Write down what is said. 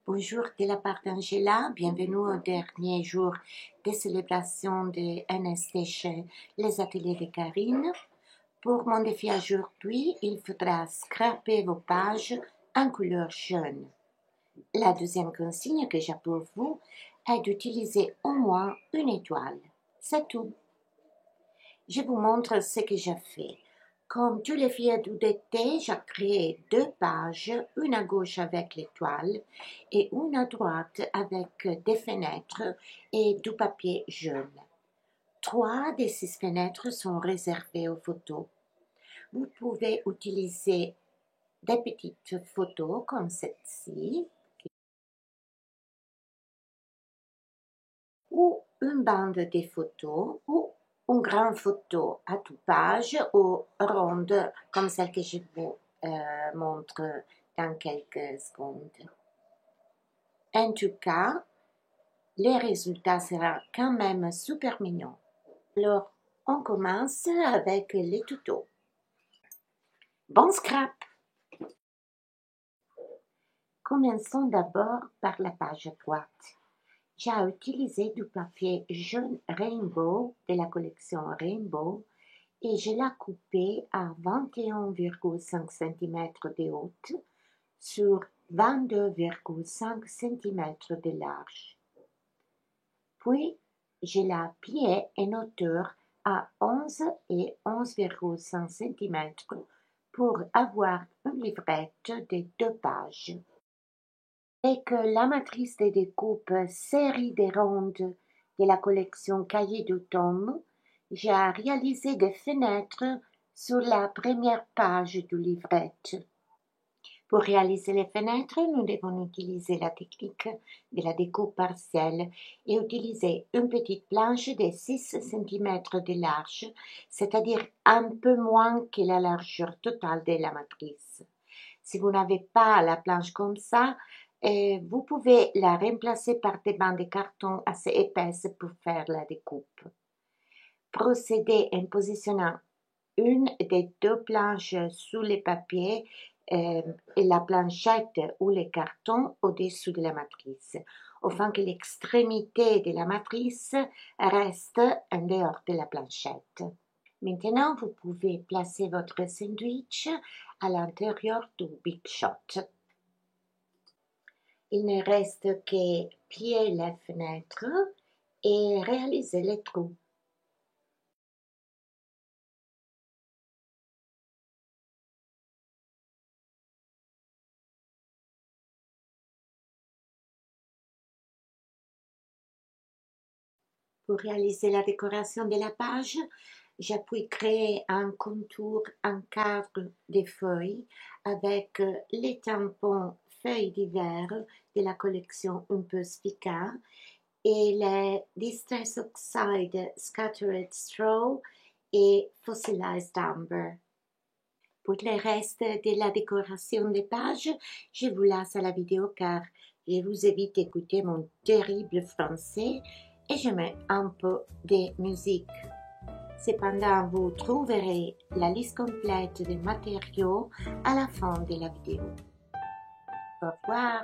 Bonjour de la part d'Angela, bienvenue au dernier jour des célébrations de NST chez les ateliers de Karine. Pour mon défi aujourd'hui, il faudra scraper vos pages en couleur jaune. La deuxième consigne que j'ai pour vous est d'utiliser au moins une étoile. C'est tout. Je vous montre ce que j'ai fait. Comme tous les filles d'été, j'ai créé deux pages, une à gauche avec l'étoile et une à droite avec des fenêtres et du papier jaune. 3 des 6 fenêtres sont réservées aux photos. Vous pouvez utiliser des petites photos comme celle-ci ou une bande de photos ou une grande photo à toute page ou ronde comme celle que je vous montre dans quelques secondes. En tout cas, le résultat sera quand même super mignon. Alors, on commence avec les tutos. Bon scrap! Commençons d'abord par la page droite. J'ai utilisé du papier jaune Rainbow de la collection Rainbow et je l'ai coupé à 21,5 cm de haut sur 22,5 cm de large. Puis, je l'ai plié en hauteur à 11 et 11,5 cm pour avoir une livrette de 2 pages. Avec la matrice de découpe série de rondes de la collection Cahiers d'automne, j'ai réalisé des fenêtres sur la première page du livret. Pour réaliser les fenêtres, nous devons utiliser la technique de la découpe partielle et utiliser une petite planche de 6 cm de large, c'est-à-dire un peu moins que la largeur totale de la matrice. Si vous n'avez pas la planche comme ça, vous pouvez la remplacer par des bandes de carton assez épaisses pour faire la découpe. Procédez en positionnant une des deux planches sous le papier et la planchette ou le carton au-dessus de la matrice, afin que l'extrémité de la matrice reste en dehors de la planchette. Maintenant, vous pouvez placer votre sandwich à l'intérieur du Big Shot. Il ne reste que plier les fenêtres et réaliser les trous. Pour réaliser la décoration de la page, j'ai pu créer un contour en cadre des feuilles avec les tampons feuilles d'hiver de la collection Umpus Vika et les Distress Oxide Scattered Straw et Fossilized Amber. Pour le reste de la décoration des pages, je vous laisse à la vidéo car je vous évite d'écouter mon terrible français et je mets un peu de musique. Cependant, vous trouverez la liste complète des matériaux à la fin de la vidéo. Au revoir.